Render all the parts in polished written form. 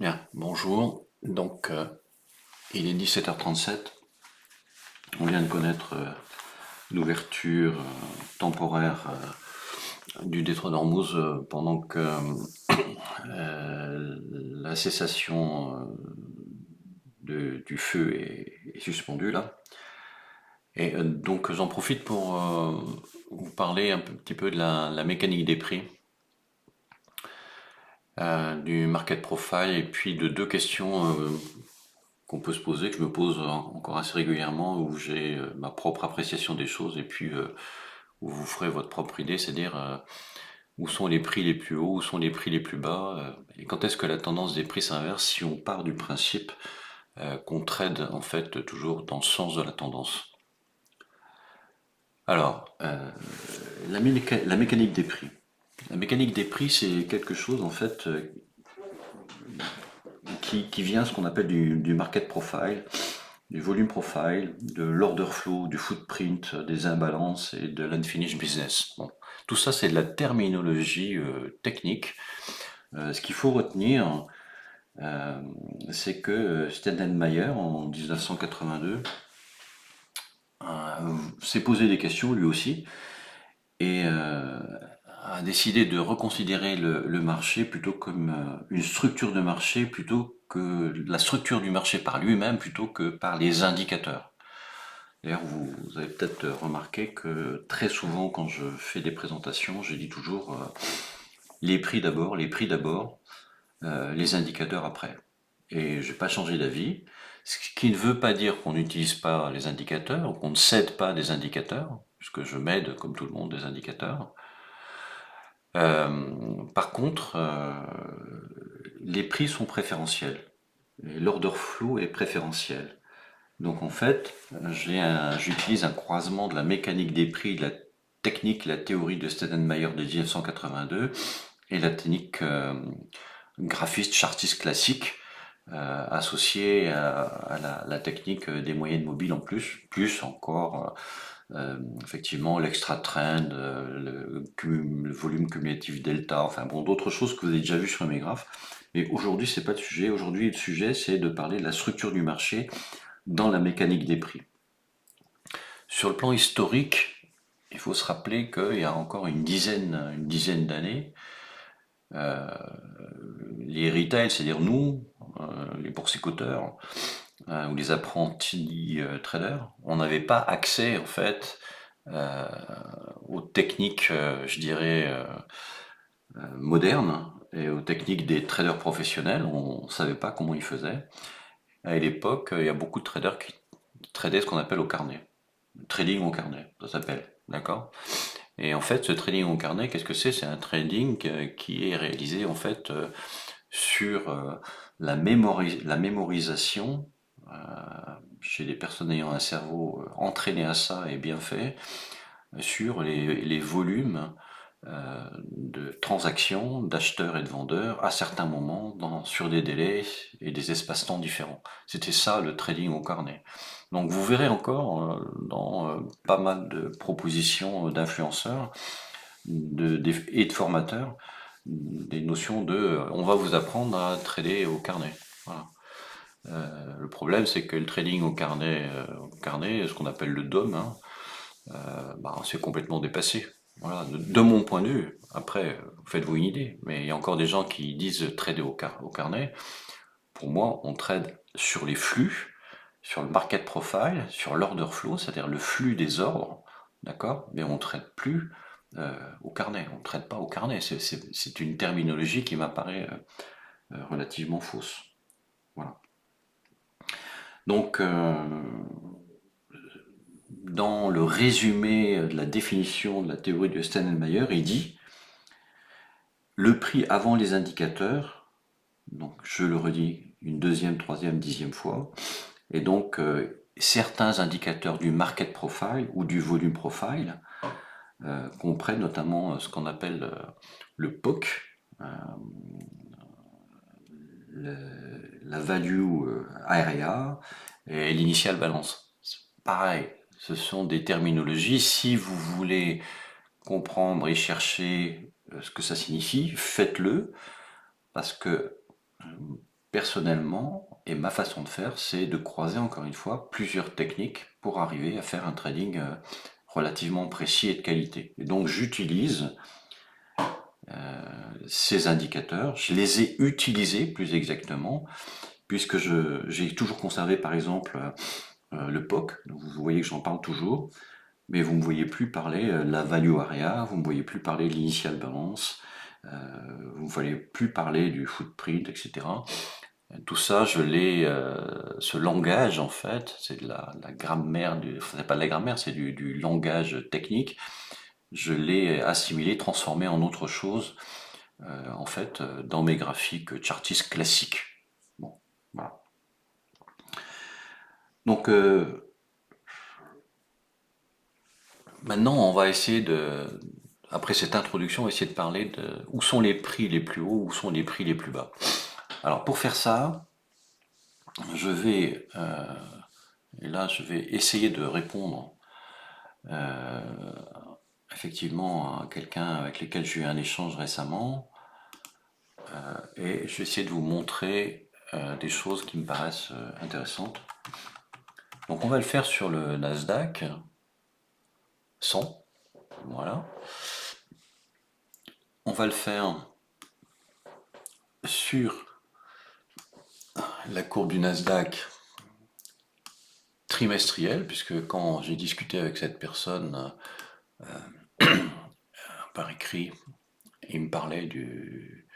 Bien, bonjour. Donc, il est 17h37. On vient de connaître l'ouverture temporaire du détroit d'Ormuz pendant que la cessation du feu est suspendue là. Et donc, j'en profite pour vous parler un petit peu de la mécanique des prix, du market profile et puis de deux questions qu'on peut se poser, que je me pose encore assez régulièrement, où j'ai ma propre appréciation des choses et puis où vous ferez votre propre idée, c'est-à-dire où sont les prix les plus hauts, où sont les prix les plus bas, et quand est-ce que la tendance des prix s'inverse si on part du principe qu'on trade en fait toujours dans le sens de la tendance. Alors, la mécanique des prix. La mécanique des prix, c'est quelque chose en fait qui vient ce qu'on appelle du market profile, du volume profile, de l'order flow, du footprint, des imbalances et de l'unfinished business. Bon. Tout ça, c'est de la terminologie technique. Ce qu'il faut retenir, euh, c'est que Steinmeier, en 1982, s'est posé des questions lui aussi et a décidé de reconsidérer le marché plutôt comme une structure de marché plutôt que la structure du marché par lui-même plutôt que par les indicateurs. D'ailleurs, vous avez peut-être remarqué que très souvent, quand je fais des présentations, je dis toujours les prix d'abord, les indicateurs après. Et je n'ai pas changé d'avis, ce qui ne veut pas dire qu'on n'utilise pas les indicateurs, ou qu'on ne cède pas des indicateurs, puisque je m'aide, comme tout le monde, des indicateurs. Par contre, les prix sont préférentiels. L'order flow est préférentiel. Donc en fait, j'utilise un croisement de la mécanique des prix, de la technique, la théorie de Steinmeier de 1982 et la technique graphiste chartiste classique associée à la technique des moyennes mobiles en plus encore effectivement l'extra trend, le volume cumulatif delta, enfin bon d'autres choses que vous avez déjà vues sur mes graphes. Mais aujourd'hui c'est pas le sujet. Aujourd'hui le sujet c'est de parler de la structure du marché dans la mécanique des prix. Sur le plan historique, il faut se rappeler qu'il y a encore une dizaine d'années, les retail, c'est-à-dire nous, les boursicoteurs ou les apprentis traders, on n'avait pas accès en fait euh, aux techniques, je dirais, modernes et aux techniques des traders professionnels. On ne savait pas comment ils faisaient. À l'époque, il y a beaucoup de traders qui tradaient ce qu'on appelle au carnet. Trading au carnet, ça s'appelle, d'accord? Et en fait, ce trading au carnet, qu'est-ce que c'est? C'est un trading qui est réalisé en fait sur la mémorisation chez des personnes ayant un cerveau entraîné à ça et bien fait, sur les volumes de transactions d'acheteurs et de vendeurs à certains moments sur des délais et des espaces-temps différents. C'était ça le trading au carnet. Donc vous verrez encore dans pas mal de propositions d'influenceurs et de formateurs des notions de on va vous apprendre à trader au carnet. Voilà. Le problème c'est que le trading au carnet, ce qu'on appelle le DOM, hein, bah, c'est complètement dépassé. Voilà, de mon point de vue. Après, faites-vous une idée. Mais il y a encore des gens qui disent trader au carnet. Pour moi, on trade sur les flux, sur le market profile, sur l'order flow, c'est-à-dire le flux des ordres, d'accord? Mais on ne trade plus au carnet. On ne trade pas au carnet. C'est une terminologie qui m'apparaît relativement fausse. Voilà. Donc, dans le résumé de la définition de la théorie de Steinmeier, il dit le prix avant les indicateurs, donc je le redis une deuxième, troisième, dixième fois, et donc certains indicateurs du market profile ou du volume profile comprennent notamment ce qu'on appelle le POC, la value area et l'initial balance. Pareil, ce sont des terminologies. Si vous voulez comprendre et chercher ce que ça signifie, faites-le, parce que personnellement, et ma façon de faire, c'est de croiser encore une fois plusieurs techniques pour arriver à faire un trading relativement précis et de qualité. Et donc j'utilise ces indicateurs, je les ai utilisés plus exactement, puisque j'ai toujours conservé par exemple le POC, donc vous voyez que j'en parle toujours, mais vous ne me voyez plus parler de la value area, vous ne me voyez plus parler de l'initial balance, vous ne me voyez plus parler du footprint, etc. Tout ça, ce langage en fait, c'est de la grammaire, enfin, c'est pas de la grammaire, c'est du langage technique. Je l'ai assimilé, transformé en autre chose, en fait, dans mes graphiques chartistes classiques. Bon, voilà. Donc maintenant, on va essayer après cette introduction, on va essayer de parler de où sont les prix les plus hauts, où sont les prix les plus bas. Alors pour faire ça, je vais, et là, je vais essayer de répondre effectivement à quelqu'un avec lequel j'ai eu un échange récemment, et je vais essayer de vous montrer des choses qui me paraissent intéressantes. Donc on va le faire sur le Nasdaq 100, voilà. On va le faire sur la courbe du Nasdaq trimestrielle, puisque quand j'ai discuté avec cette personne par écrit, il me parlait du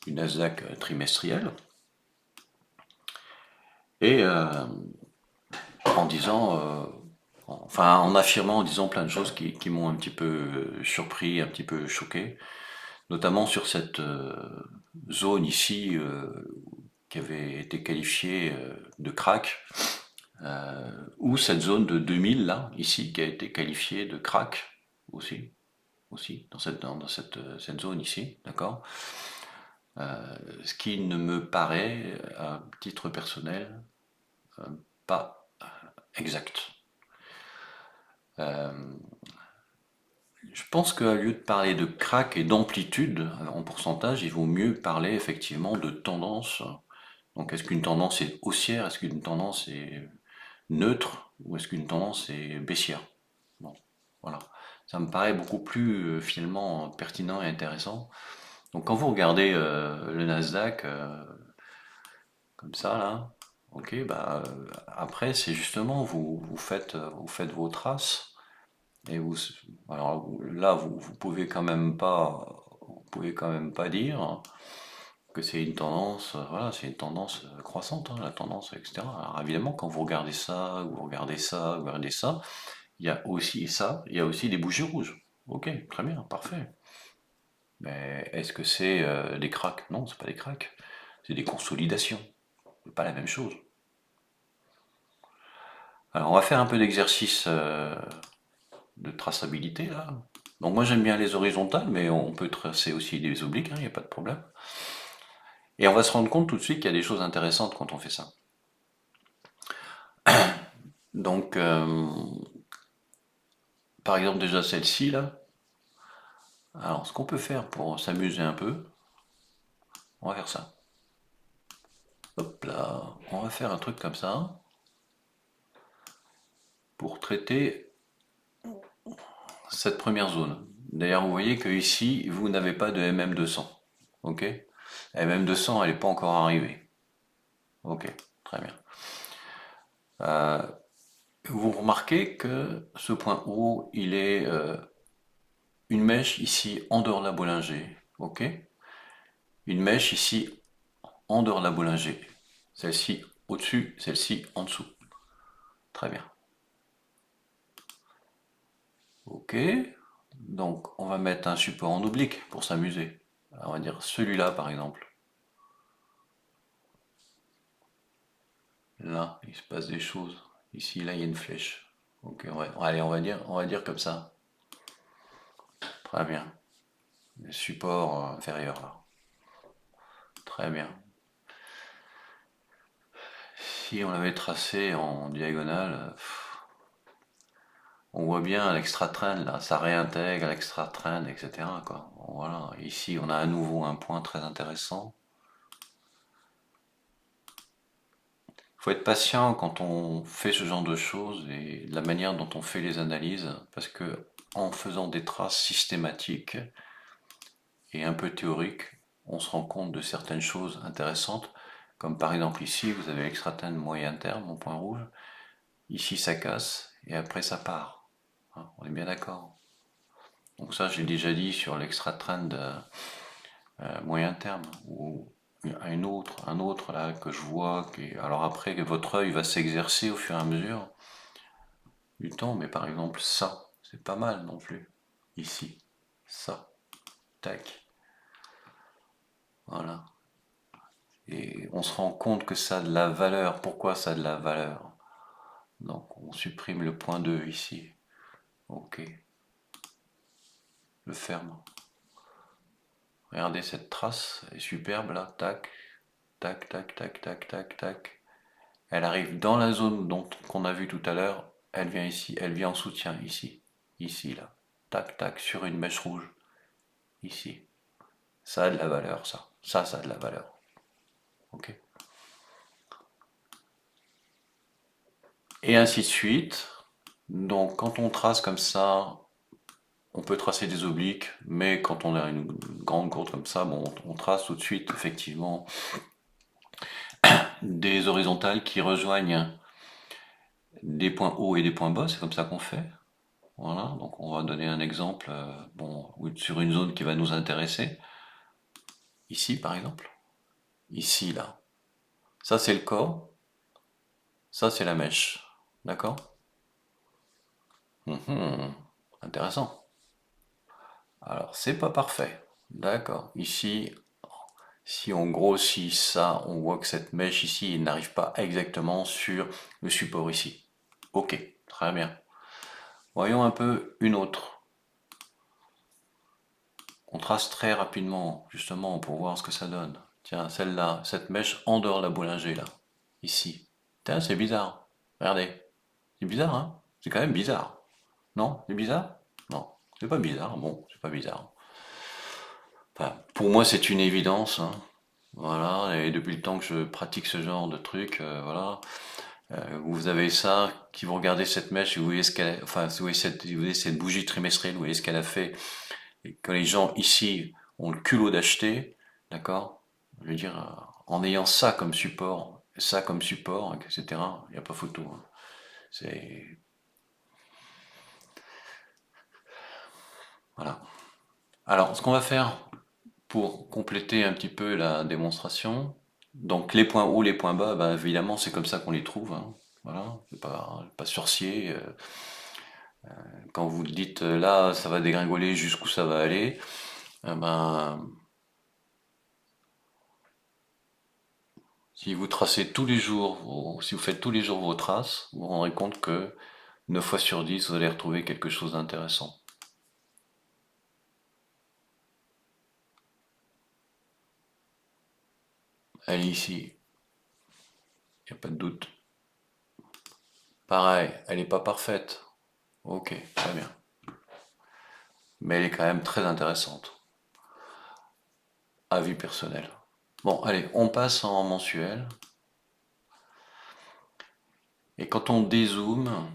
Nasdaq trimestriel, et en disant, enfin en affirmant, en disant plein de choses qui m'ont un petit peu surpris, un petit peu choqué, notamment sur cette zone ici qui avait été qualifiée de crack, ou cette zone de 2000 là, ici, qui a été qualifiée de crack aussi cette zone ici, d'accord? Ce qui ne me paraît, à titre personnel, pas exact. Je pense qu'à lieu de parler de crack et d'amplitude en pourcentage, il vaut mieux parler effectivement de tendance. Donc est-ce qu'une tendance est haussière, est-ce qu'une tendance est neutre ou est-ce qu'une tendance est baissière? Bon, voilà. Ça me paraît beaucoup plus finalement pertinent et intéressant. Donc quand vous regardez le Nasdaq comme ça là, ok, bah après c'est justement vous faites vos traces et alors là vous pouvez quand même pas dire que c'est une tendance, voilà, c'est une tendance croissante, hein, la tendance, etc. Alors évidemment, quand vous regardez ça, vous regardez ça, vous regardez ça, il y a aussi des bougies rouges. Ok, très bien, parfait. Mais est-ce que c'est des cracks? Non, c'est pas des cracks, c'est des consolidations. C'est pas la même chose. Alors on va faire un peu d'exercice de traçabilité là. Donc moi j'aime bien les horizontales, mais on peut tracer aussi des obliques, il n'y a pas de problème. Et on va se rendre compte tout de suite qu'il y a des choses intéressantes quand on fait ça. Donc, par exemple, déjà celle-ci, là. Alors, ce qu'on peut faire pour s'amuser un peu, on va faire ça. Hop là, on va faire un truc comme ça pour traiter cette première zone. D'ailleurs, vous voyez que ici, vous n'avez pas de MM200. Ok? MM200, elle n'est pas encore arrivée. Ok, très bien. Vous remarquez que ce point haut, il est une mèche ici en dehors de la Bollinger. Ok? Une mèche ici en dehors de la Bollinger. Celle-ci au-dessus, celle-ci en dessous. Très bien. Ok. Donc, on va mettre un support en oblique pour s'amuser. On va dire celui-là, par exemple. Là, il se passe des choses. Ici, là, il y a une flèche. Ok, ouais. Allez, on va dire comme ça. Très bien. Le support inférieur, là. Très bien. Si on l'avait tracé en diagonale, on voit bien l'extra-trend, là, ça réintègre l'extra-trend, etc., quoi. Voilà, ici on a à nouveau un point très intéressant. faut être patient quand on fait ce genre de choses et la manière dont on fait les analyses, parce que en faisant des traces systématiques et un peu théoriques, on se rend compte de certaines choses intéressantes, comme par exemple ici, vous avez l'extra trend moyen terme en point rouge, ici ça casse et après ça part. Hein, on est bien d'accord. Donc ça, j'ai déjà dit sur l'extra trend moyen terme, ou un autre là que je vois, alors après que votre œil va s'exercer au fur et à mesure du temps, mais par exemple ça, c'est pas mal non plus. Ici, ça, tac, voilà. Et on se rend compte que ça a de la valeur. Pourquoi ça a de la valeur? Donc on supprime le point 2 ici. Ok, le ferme. Regardez cette trace, elle est superbe là, tac, tac, tac, tac, tac, tac, tac. Elle arrive dans la zone qu'on a vue tout à l'heure, elle vient ici, elle vient en soutien ici, ici là, tac, tac, sur une mèche rouge, ici. Ça a de la valeur, ça. Ça a de la valeur. Ok. Et ainsi de suite. Donc quand on trace comme ça, on peut tracer des obliques, mais quand on a une grande courbe comme ça, bon, on trace tout de suite effectivement des horizontales qui rejoignent des points hauts et des points bas, c'est comme ça qu'on fait. Voilà, donc on va donner un exemple bon, sur une zone qui va nous intéresser. Ici par exemple. Ici là. Ça c'est le corps, ça c'est la mèche. D'accord? Mhm, intéressant. Alors c'est pas parfait. D'accord. Ici, si on grossit ça, on voit que cette mèche ici n'arrive pas exactement sur le support ici. Ok, très bien. Voyons un peu une autre. On trace très rapidement, justement, pour voir ce que ça donne. Tiens, celle-là, cette mèche en dehors de la boulanger, là. Ici. Tiens, c'est bizarre. Regardez. C'est bizarre, hein? C'est quand même bizarre. Non? C'est bizarre? Non. C'est pas bizarre. Bon, c'est pas bizarre. Enfin, pour moi, c'est une évidence, hein. Voilà, et depuis le temps que je pratique ce genre de truc, voilà, vous avez ça, qui vous regardez cette mèche, et vous voyez ce qu'elle, enfin, vous voyez cette bougie trimestrielle, vous voyez ce qu'elle a fait, et que les gens ici ont le culot d'acheter, d'accord? Je veux dire, en ayant ça comme support, etc., il n'y a pas photo, hein. C'est, voilà. Alors, ce qu'on va faire pour compléter un petit peu la démonstration, donc les points hauts, les points bas, ben, évidemment, c'est comme ça qu'on les trouve, hein. Voilà, c'est pas sorcier. Quand vous dites là, ça va dégringoler, jusqu'où ça va aller, ben, si vous tracez tous les jours, si vous faites tous les jours vos traces, vous vous rendrez compte que 9 fois sur 10, vous allez retrouver quelque chose d'intéressant. Elle est ici, il n'y a pas de doute. Pareil, elle n'est pas parfaite. Ok, très bien. Mais elle est quand même très intéressante. Avis personnel. Bon, allez, on passe en mensuel. Et quand on dézoome,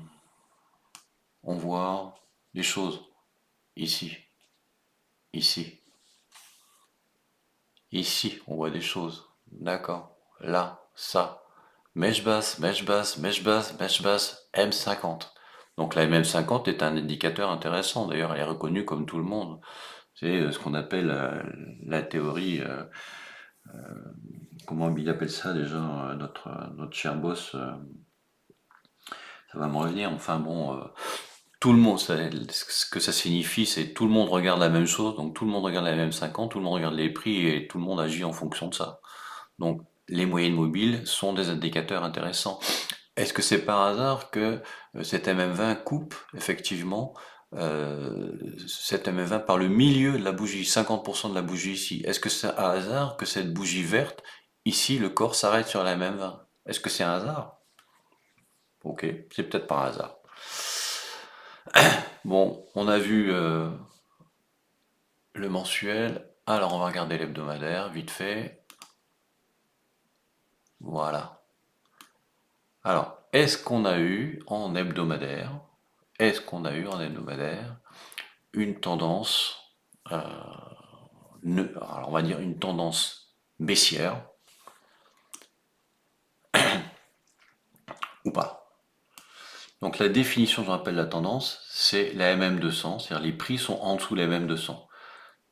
on voit des choses. Ici, ici, ici, on voit des choses. D'accord. Là, ça. Mèche basse, mèche basse, mèche basse, mèche basse, M50. Donc la M50 est un indicateur intéressant. D'ailleurs, elle est reconnue comme tout le monde. C'est ce qu'on appelle la théorie. Comment il appelle ça déjà, notre cher boss, ça va me revenir. Enfin bon, tout le monde, ce que ça signifie, c'est tout le monde regarde la même chose, donc tout le monde regarde la même 50, tout le monde regarde les prix et tout le monde agit en fonction de ça. Donc les moyennes mobiles sont des indicateurs intéressants. Est-ce que c'est par hasard que cet MM20 coupe effectivement cet MM20 par le milieu de la bougie, 50% de la bougie ici? Est-ce que c'est un hasard que cette bougie verte, ici, le corps s'arrête sur la MM20? Est-ce que c'est un hasard? Ok, c'est peut-être par hasard. Bon, on a vu le mensuel. Alors, on va regarder l'hebdomadaire, vite fait. Voilà. Alors, est-ce qu'on a eu en hebdomadaire une tendance, euh, alors on va dire une tendance baissière ou pas? Donc la définition qu'on appelle la tendance, c'est la MM200, c'est-à-dire les prix sont en dessous de la MM200.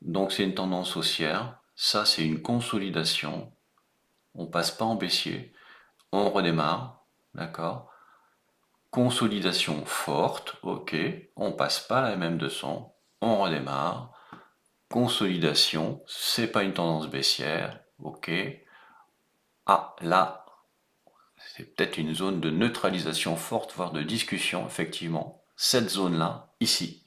Donc c'est une tendance haussière, ça c'est une consolidation, on passe pas en baissier, on redémarre, d'accord? Consolidation forte, ok, on passe pas la MM200, on redémarre. Consolidation, c'est pas une tendance baissière, ok. Ah, là, c'est peut-être une zone de neutralisation forte, voire de discussion, effectivement. Cette zone-là, ici,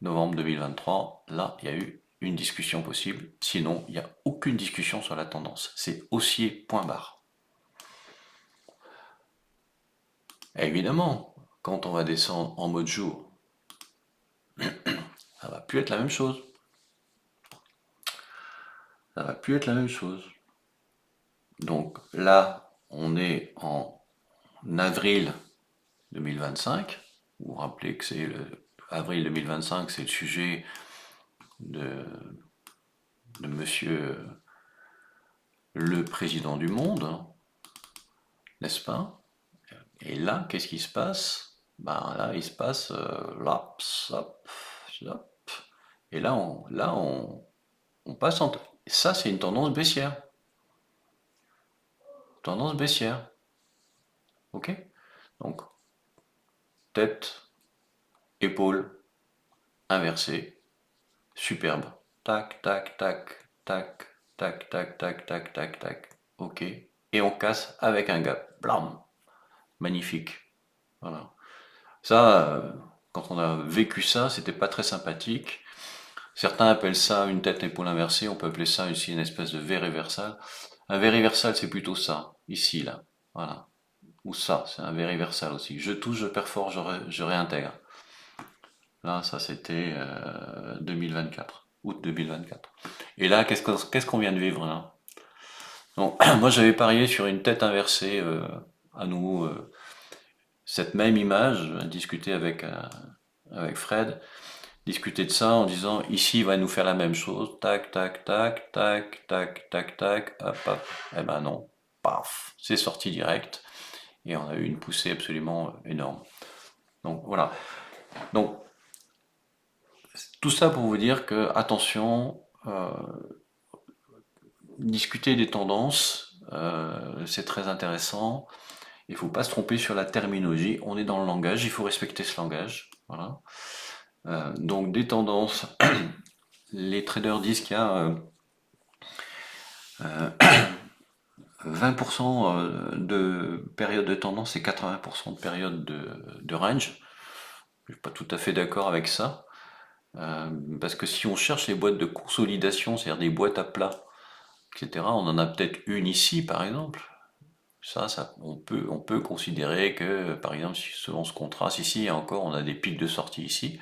novembre 2023, là, il y a eu une discussion possible. Sinon, il n'y a aucune discussion sur la tendance. C'est haussier, point barre. Et évidemment, quand on va descendre en mode jour, ça va plus être la même chose. Ça va plus être la même chose. Donc là, on est en avril 2025. Vous vous rappelez que c'est le avril 2025, c'est le sujet de, de monsieur le président du monde, hein, n'est-ce pas? Et là, qu'est-ce qui se passe? Ben là, il se passe là, hop, hop. Et là, on passe en. Ça, c'est une tendance baissière. Tendance baissière. Ok? Donc, tête, épaule, inversée, superbe. Tac, tac, tac, tac, tac, tac, tac, tac, tac, tac. Ok. Et on casse avec un gap. Blam. Magnifique. Voilà. Ça, quand on a vécu ça, c'était pas très sympathique. Certains appellent ça une tête épaule inversée. On peut appeler ça aussi une espèce de V réversal. Un V réversal, c'est plutôt ça. Ici, là. Voilà. Ou ça, c'est un V réversal aussi. Je touche, je perfore, je réintègre. Là, ça c'était 2024, août 2024. Et là, qu'est-ce qu'on vient de vivre là? Donc, moi j'avais parié sur une tête inversée à nous, cette même image, discuter avec Fred, discuter de ça en disant ici il va nous faire la même chose, tac, tac, tac, tac, tac, tac, tac, hop, hop. Eh ben non, paf, c'est sorti direct et on a eu une poussée absolument énorme. Donc voilà. Donc tout ça pour vous dire que attention, discuter des tendances, c'est très intéressant. Il ne faut pas se tromper sur la terminologie. On est dans le langage, il faut respecter ce langage. Voilà. Donc des tendances, les traders disent qu'il y a 20% de période de tendance et 80% de période de range. Je ne suis pas tout à fait d'accord avec ça. Parce que si on cherche les boîtes de consolidation, c'est-à-dire des boîtes à plat, etc., on en a peut-être une ici par exemple. Ça, on peut considérer que, par exemple, selon ce contraste ici, et encore, on a des pics de sortie ici,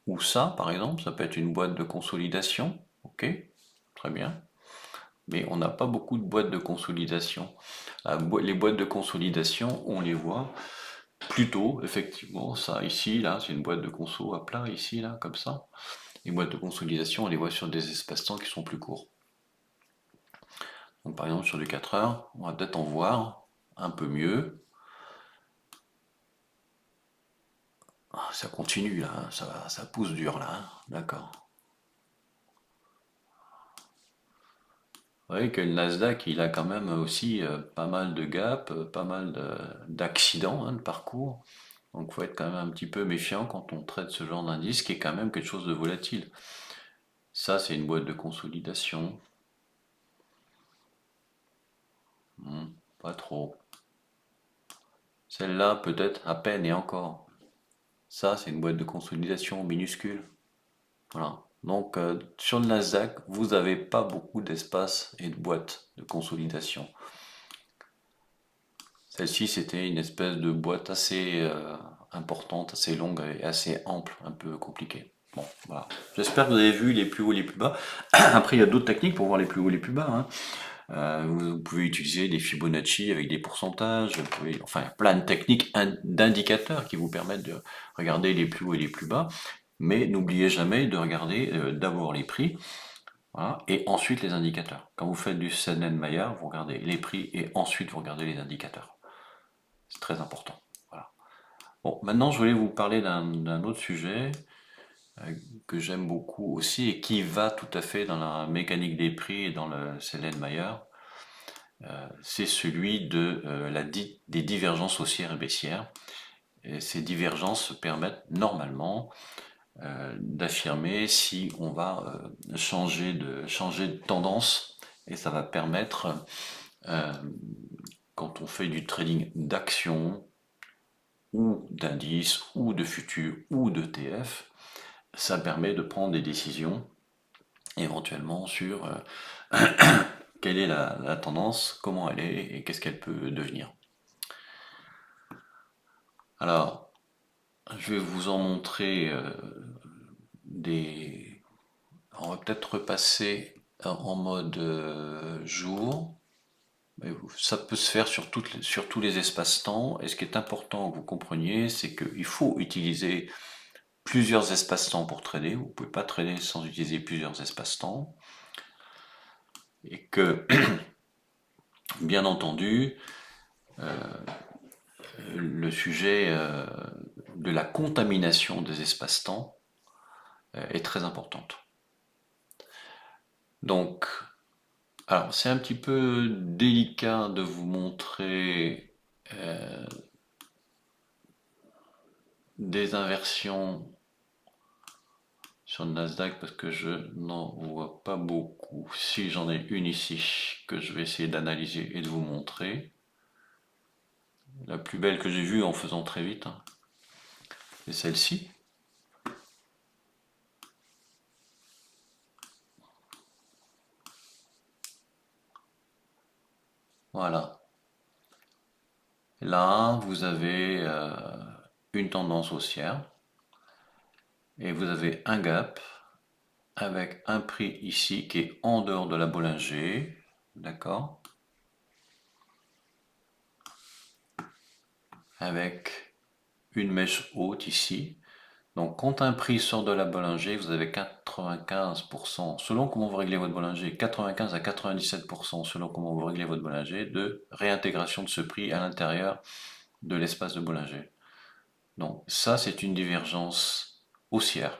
ou ça, par exemple, ça peut être une boîte de consolidation, ok, très bien, mais on n'a pas beaucoup de boîtes de consolidation. Les boîtes de consolidation, on les voit plutôt, effectivement, ça ici, là, c'est une boîte de conso à plat, ici, là, comme ça. Les boîtes de consolidation, on les voit sur des espaces-temps qui sont plus courts. Donc par exemple, sur du 4 heures, on va peut-être en voir un peu mieux. Ah, ça continue là, hein, ça pousse dur là, hein, d'accord. Vous voyez que le Nasdaq, il a quand même aussi pas mal de gaps, pas mal d'accidents hein, de parcours. Donc il faut être quand même un petit peu méfiant quand on traite ce genre d'indice qui est quand même quelque chose de volatile. Ça, c'est une boîte de consolidation. Pas trop. Celle-là, peut-être à peine et encore. Ça, c'est une boîte de consolidation minuscule. Voilà. Donc, sur le Nasdaq, vous n'avez pas beaucoup d'espace et de boîtes de consolidation. Celle-ci, c'était une espèce de boîte assez importante, assez longue et assez ample, un peu compliquée. Bon, voilà. J'espère que vous avez vu les plus hauts et les plus bas. Après, il y a d'autres techniques pour voir les plus hauts et les plus bas, hein. Vous pouvez utiliser des Fibonacci avec des pourcentages, vous pouvez, enfin, plein de techniques d'indicateurs qui vous permettent de regarder les plus hauts et les plus bas, mais n'oubliez jamais de regarder d'abord les prix, voilà, et ensuite les indicateurs. Quand vous faites du Snellman-Meyer, vous regardez les prix et ensuite vous regardez les indicateurs. C'est très important. Voilà. Bon, maintenant je voulais vous parler d'un autre sujet euh, que j'aime beaucoup aussi et qui va tout à fait dans la mécanique des prix et dans le Snellman-Meyer. C'est celui des divergences haussières et baissières. Et ces divergences permettent normalement d'affirmer si on va changer de tendance et ça va permettre, euh, quand on fait du trading d'actions ou d'indices ou de futurs ou d'ETF, ça permet de prendre des décisions éventuellement sur quelle est la tendance, comment elle est et qu'est-ce qu'elle peut devenir. Alors, je vais vous en montrer des... On va peut-être repasser en mode jour. Ça peut se faire sur tous les espaces-temps. Et ce qui est important que vous compreniez, c'est qu'il faut utiliser plusieurs espaces-temps pour trader. Vous ne pouvez pas trader sans utiliser plusieurs espaces-temps. Et que, bien entendu, le sujet de la contamination des espaces-temps est très importante. Donc, alors c'est un petit peu délicat de vous montrer des inversions sur le Nasdaq parce que je n'en vois pas beaucoup. Si j'en ai une ici que je vais essayer d'analyser et de vous montrer, la plus belle que j'ai vue en faisant très vite, hein, c'est celle-ci. Voilà. Là, vous avez une tendance haussière et vous avez un gap avec un prix ici qui est en dehors de la Bollinger, d'accord? Avec une mèche haute ici. Donc quand un prix sort de la Bollinger, vous avez 95%, selon comment vous réglez votre Bollinger, 95 à 97% selon comment vous réglez votre Bollinger, de réintégration de ce prix à l'intérieur de l'espace de Bollinger. Donc ça, c'est une divergence haussière.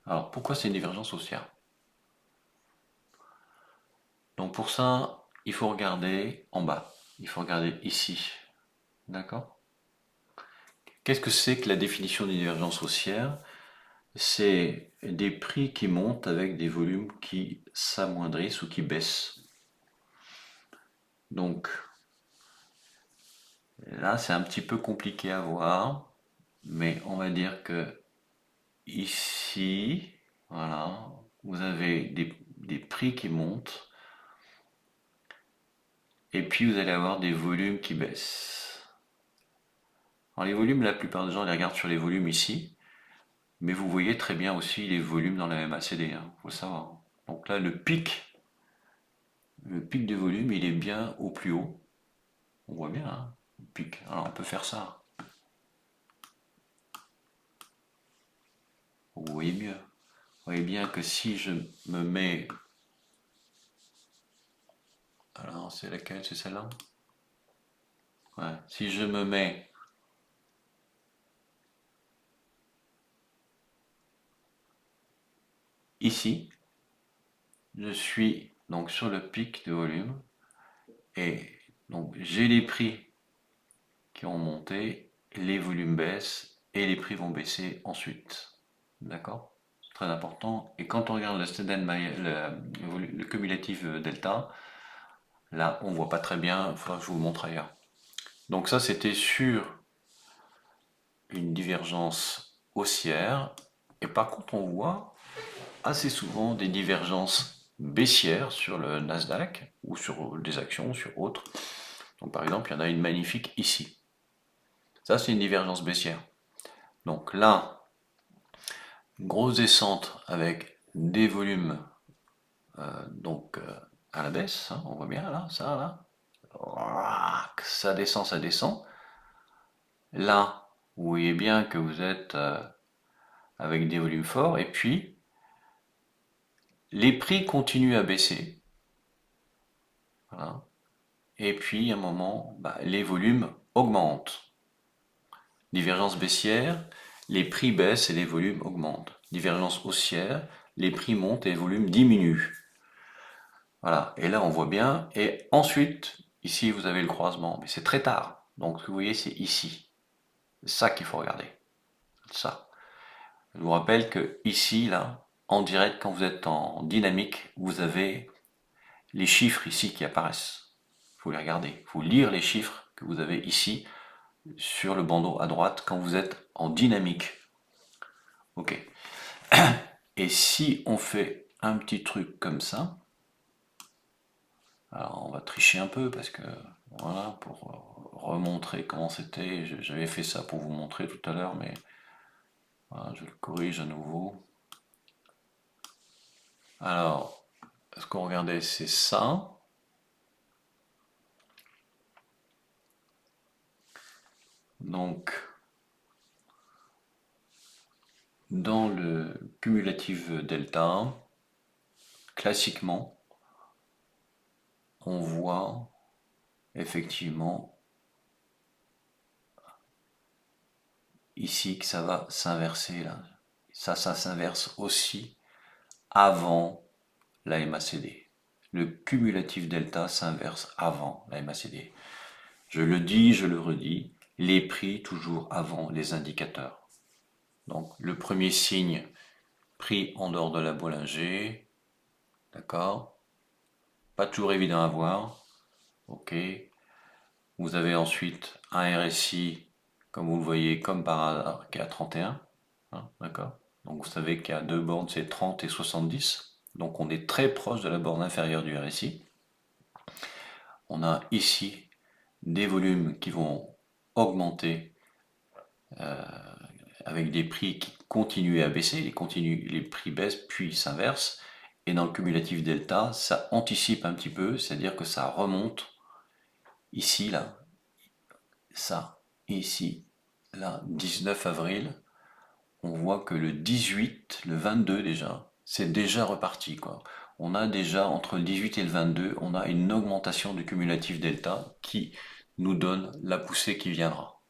Alors pourquoi c'est une divergence haussière? Donc pour ça, il faut regarder en bas. Il faut regarder ici. D'accord? Qu'est-ce que c'est que la définition d'une divergence haussière? C'est des prix qui montent avec des volumes qui s'amoindrissent ou qui baissent. Donc là, c'est un petit peu compliqué à voir, mais on va dire que ici, voilà, vous avez des prix qui montent et puis vous allez avoir des volumes qui baissent. Alors les volumes, la plupart des gens les regardent sur les volumes ici, mais vous voyez très bien aussi les volumes dans la MACD, hein, faut le savoir. Donc là, le pic de volume, il est bien au plus haut. On voit bien, hein, le pic. Alors on peut faire ça. Vous voyez mieux. Vous voyez bien que si je me mets... Alors c'est laquelle? C'est celle-là? Ouais. Si je me mets ici, je suis donc sur le pic de volume et donc j'ai les prix qui ont monté, les volumes baissent et les prix vont baisser ensuite. D'accord? C'est très important. Et quand on regarde le cumulatif delta, là on voit pas très bien, il faudra que je vous le montre ailleurs. Donc ça c'était sur une divergence haussière. Et par contre on voit assez souvent des divergences baissières sur le Nasdaq ou sur des actions, sur autres. Donc par exemple, il y en a une magnifique ici. Ça, c'est une divergence baissière. Donc là, grosse descente avec des volumes à la baisse, hein, on voit bien là, ça là. Ouah, ça descend, ça descend. Là, vous voyez bien que vous êtes avec des volumes forts, et puis les prix continuent à baisser. Voilà. Et puis, à un moment, bah, les volumes augmentent. Divergence baissière, les prix baissent et les volumes augmentent. Divergence haussière, les prix montent et les volumes diminuent. Voilà, et là on voit bien. Et ensuite, ici vous avez le croisement, mais c'est très tard. Donc vous voyez, c'est ici. C'est ça qu'il faut regarder. Ça. Je vous rappelle que ici, là, en direct, quand vous êtes en dynamique, vous avez les chiffres ici qui apparaissent. Il faut les regarder. Il faut lire les chiffres que vous avez ici sur le bandeau à droite quand vous êtes en dynamique. Ok. Et si on fait un petit truc comme ça, alors on va tricher un peu parce que voilà, pour remontrer comment c'était, j'avais fait ça pour vous montrer tout à l'heure, mais voilà, je le corrige à nouveau. Alors, ce qu'on regardait, c'est ça. Donc, dans le cumulatif delta, classiquement, on voit effectivement ici que ça va s'inverser là. Ça s'inverse aussi avant la MACD. Le cumulatif delta s'inverse avant la MACD. Je le dis, je le redis, les prix toujours avant les indicateurs. Donc le premier signe, prix en dehors de la Bollinger, d'accord? Pas toujours évident à voir, ok. Vous avez ensuite un RSI, comme vous le voyez, comme par hasard, qui est à 31, hein, d'accord? Donc vous savez qu'il y a deux bornes, c'est 30 et 70. Donc on est très proche de la borne inférieure du RSI. On a ici des volumes qui vont augmenter avec des prix qui continuent à baisser, les prix baissent puis s'inversent. Et dans le cumulatif delta, ça anticipe un petit peu, c'est-à-dire que ça remonte ici, là, ça, ici, là, 19 avril, on voit que le 18, le 22 déjà, c'est déjà reparti, quoi. On a déjà, entre le 18 et le 22, on a une augmentation du cumulatif delta qui nous donne la poussée qui viendra.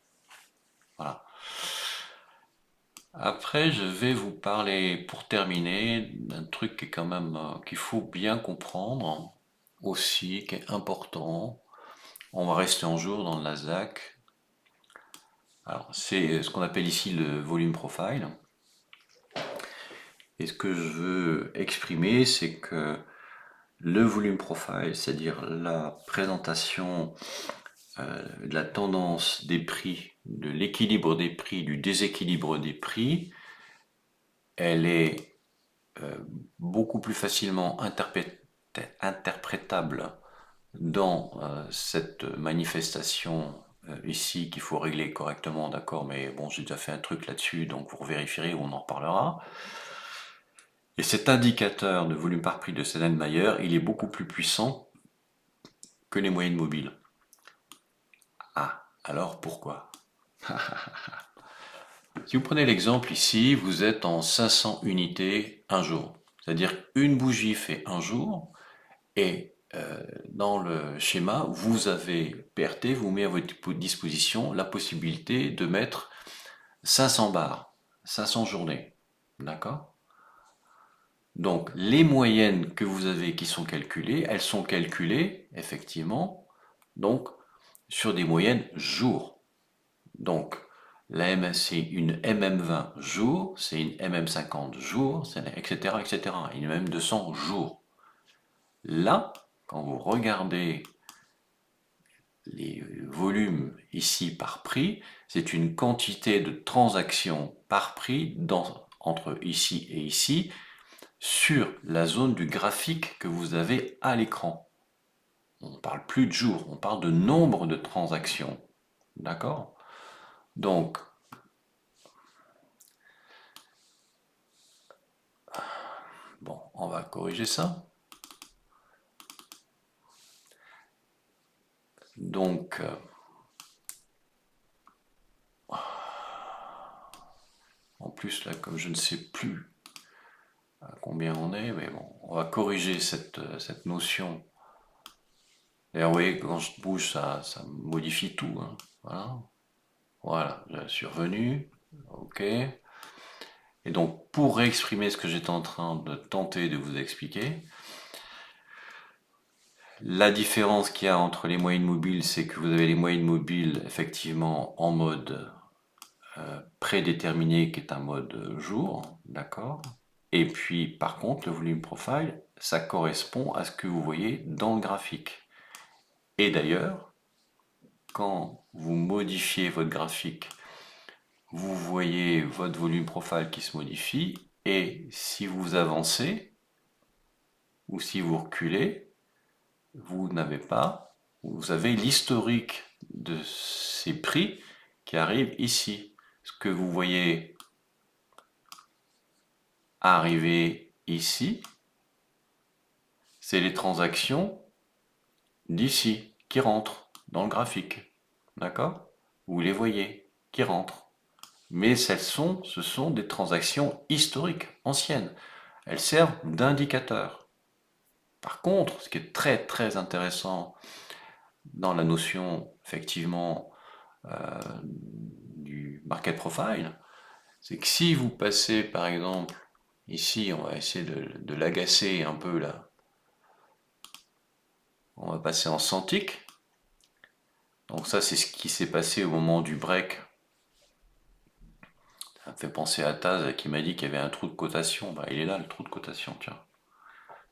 Voilà. Après, je vais vous parler, pour terminer, d'un truc qui est quand même, qu'il faut bien comprendre aussi, qui est important. On va rester en jour dans le Nasdaq. Alors, c'est ce qu'on appelle ici le volume profile. Et ce que je veux exprimer, c'est que le volume profile, c'est-à-dire la présentation de la tendance des prix, de l'équilibre des prix, du déséquilibre des prix, elle est beaucoup plus facilement interprétable dans cette manifestation ici qu'il faut régler correctement, d'accord, mais bon, j'ai déjà fait un truc là-dessus, donc vous vérifierez ou on en reparlera. Et cet indicateur de volume par prix de Sellenmayer, il est beaucoup plus puissant que les moyennes mobiles. Ah, alors pourquoi? Si vous prenez l'exemple ici, vous êtes en 500 unités un jour. C'est-à-dire qu'une bougie fait un jour, et dans le schéma, vous avez PRT, vous met à votre disposition la possibilité de mettre 500 barres, 500 journées. D'accord? Donc, les moyennes que vous avez qui sont calculées, elles sont calculées, effectivement, donc, sur des moyennes jours. Donc, c'est une MM20 jours, c'est une MM50 jours, etc., etc., une MM200 jours. Là, quand vous regardez les volumes ici par prix, c'est une quantité de transactions par prix entre ici et ici sur la zone du graphique que vous avez à l'écran. On ne parle plus de jours, on parle de nombre de transactions. D'accord? Donc, bon, on va corriger ça. Donc, en plus, là, comme je ne sais plus à combien on est, mais bon, on va corriger cette notion. D'ailleurs, vous voyez, quand je bouge, ça modifie tout, hein. Voilà, voilà, je suis revenu. OK. Et donc, pour réexprimer ce que j'étais en train de tenter de vous expliquer, la différence qu'il y a entre les moyennes mobiles, c'est que vous avez les moyennes mobiles effectivement en mode prédéterminé, qui est un mode jour, d'accord? Et puis, par contre, le volume profile, ça correspond à ce que vous voyez dans le graphique. Et d'ailleurs, quand vous modifiez votre graphique, vous voyez votre volume profile qui se modifie, et si vous avancez, ou si vous reculez, vous n'avez pas, vous avez l'historique de ces prix qui arrivent ici. Ce que vous voyez arriver ici, c'est les transactions d'ici qui rentrent dans le graphique. D'accord? Vous les voyez qui rentrent. Mais ce sont des transactions historiques, anciennes. Elles servent d'indicateur. Par contre, ce qui est très très intéressant dans la notion effectivement du market profile, c'est que si vous passez par exemple ici, on va essayer de l'agacer un peu là, on va passer en centiques. Donc ça c'est ce qui s'est passé au moment du break. Ça me fait penser à Taz qui m'a dit qu'il y avait un trou de cotation. Bah, il est là le trou de cotation, tiens.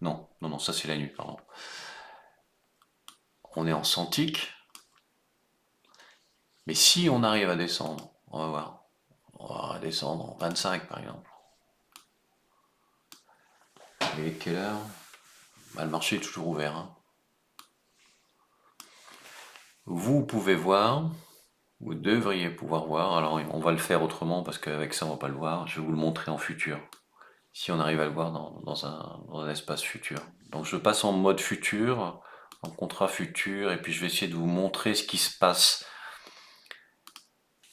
Non, non, non, ça c'est la nuit, pardon. On est en centiques. Mais si on arrive à descendre, on va voir. On va descendre en 25 par exemple. Et quelle heure? Bah, le marché est toujours ouvert, hein. Vous pouvez voir, vous devriez pouvoir voir, alors on va le faire autrement parce qu'avec ça on va pas le voir, je vais vous le montrer en futur, si on arrive à le voir dans un espace futur. Donc je passe en mode futur, en contrat futur, et puis je vais essayer de vous montrer ce qui se passe,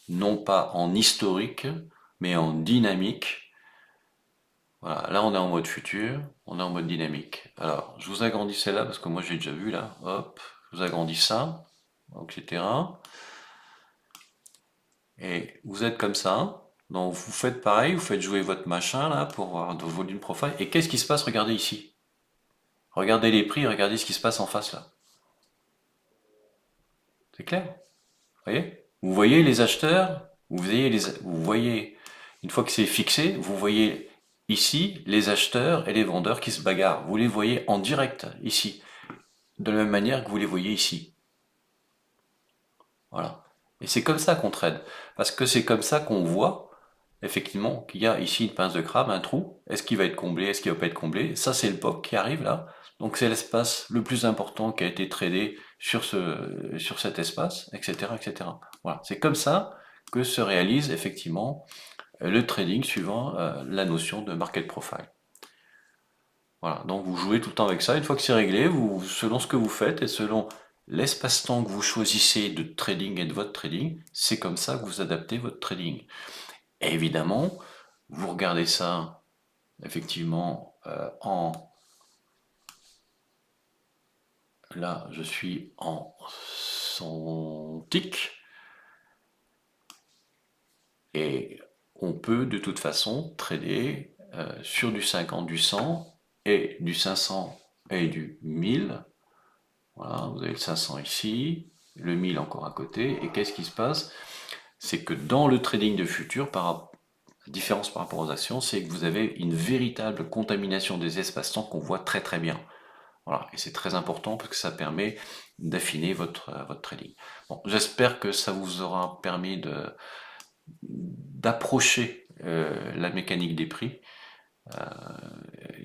non pas en historique, mais en dynamique. Voilà, là on est en mode futur, on est en mode dynamique. Alors, je vous agrandis celle-là parce que moi j'ai déjà vu là, hop, je vous agrandis ça, etc. Et vous êtes comme ça, donc vous faites pareil, vous faites jouer votre machin là pour avoir de volume profile. Et qu'est-ce qui se passe? Regardez ici. Regardez les prix, regardez ce qui se passe en face là. C'est clair? Vous voyez les acheteurs, vous voyez, une fois que c'est fixé, vous voyez ici les acheteurs et les vendeurs qui se bagarrent. Vous les voyez en direct ici, de la même manière que vous les voyez ici. Voilà. Et c'est comme ça qu'on trade. Parce que c'est comme ça qu'on voit, effectivement, qu'il y a ici une pince de crabe, un trou. Est-ce qu'il va être comblé? Est-ce qu'il va pas être comblé? Ça, c'est le POC qui arrive là. Donc c'est l'espace le plus important qui a été tradé sur cet espace, etc., etc. Voilà. C'est comme ça que se réalise effectivement le trading suivant la notion de market profile. Voilà, donc vous jouez tout le temps avec ça. Une fois que c'est réglé, vous, selon ce que vous faites et selon l'espace-temps que vous choisissez de trading et de votre trading, c'est comme ça que vous adaptez votre trading. Et évidemment, vous regardez ça effectivement en... Là, je suis en son tic et on peut de toute façon trader sur du 50, du 100 et du 500 et du 1000. Voilà, vous avez le 500 ici, le 1000 encore à côté. Et qu'est-ce qui se passe? C'est que dans le trading de futur, la différence par rapport aux actions, c'est que vous avez une véritable contamination des espaces-temps qu'on voit très très bien. Voilà, et c'est très important parce que ça permet d'affiner votre trading. Bon, j'espère que ça vous aura permis d'approcher la mécanique des prix.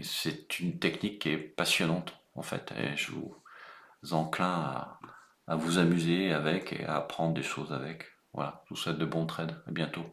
C'est une technique qui est passionnante en fait, et je vous enclin à vous amuser avec et à apprendre des choses avec. Voilà, je vous souhaite de bons trades. À bientôt.